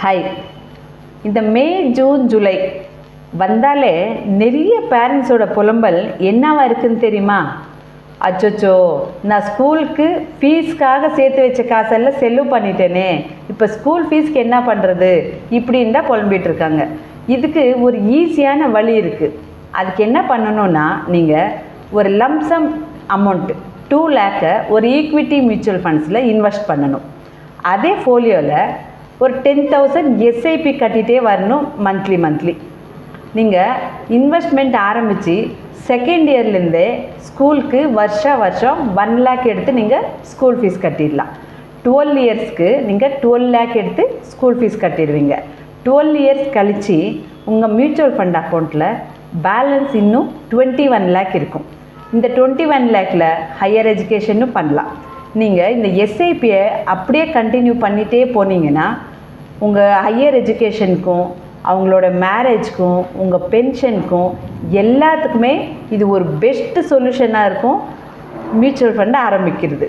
Hi. இந்த May June July வந்தாலே நிறைய பேரண்ட்ஸோட புலம்பல் என்னவா இருக்குதுன்னு தெரியுமா? அச்சோ, நான் ஸ்கூலுக்கு ஃபீஸ்க்காக சேர்த்து வச்ச காசெல்லாம் செலவு பண்ணிட்டேனே, இப்போ ஸ்கூல் ஃபீஸ்க்கு என்ன பண்ணுறது இப்படின்னு தான் புலம்பிகிட்டு இருக்காங்க. இதுக்கு ஒரு ஈஸியான வழி இருக்குது. அதுக்கு என்ன பண்ணணுன்னா, நீங்கள் ஒரு லம்சம் அமௌண்ட்டு 2 lakh ஒரு ஈக்விட்டி மியூச்சுவல் ஃபண்ட்ஸில் இன்வெஸ்ட் பண்ணணும். அதே ஃபோலியோவில் ஒரு 10,000 எஸ்ஐபி கட்டிகிட்டே வரணும் மந்த்லி. நீங்கள் இன்வெஸ்ட்மெண்ட் ஆரம்பித்து செகண்ட் இயர்லேருந்தே ஸ்கூலுக்கு வருஷம் 1 lakh எடுத்து நீங்கள் ஸ்கூல் ஃபீஸ் கட்டிடலாம். 12 இயர்ஸ்க்கு நீங்கள் 12 lakh எடுத்து ஸ்கூல் ஃபீஸ் கட்டிடுவீங்க. 12 இயர்ஸ் கழித்து உங்கள் மியூச்சுவல் ஃபண்ட் அக்கௌண்ட்டில் பேலன்ஸ் இன்னும் 21 lakh இருக்கும். இந்த 21 lakhல ஹையர் எஜுகேஷனும் பண்ணலாம். நீங்கள் இந்த எஸ்ஐபியை அப்படியே கண்டினியூ பண்ணிகிட்டே போனீங்கன்னா உங்கள் ஹையர் எஜுகேஷனுக்கும் அவங்களோட மேரேஜ்க்கும் உங்கள் பென்ஷனுக்கும் எல்லாத்துக்குமே இது ஒரு பெஸ்ட்டு சொல்யூஷனாக இருக்கும் மியூச்சுவல் ஃபண்டை ஆரம்பிக்கிறது.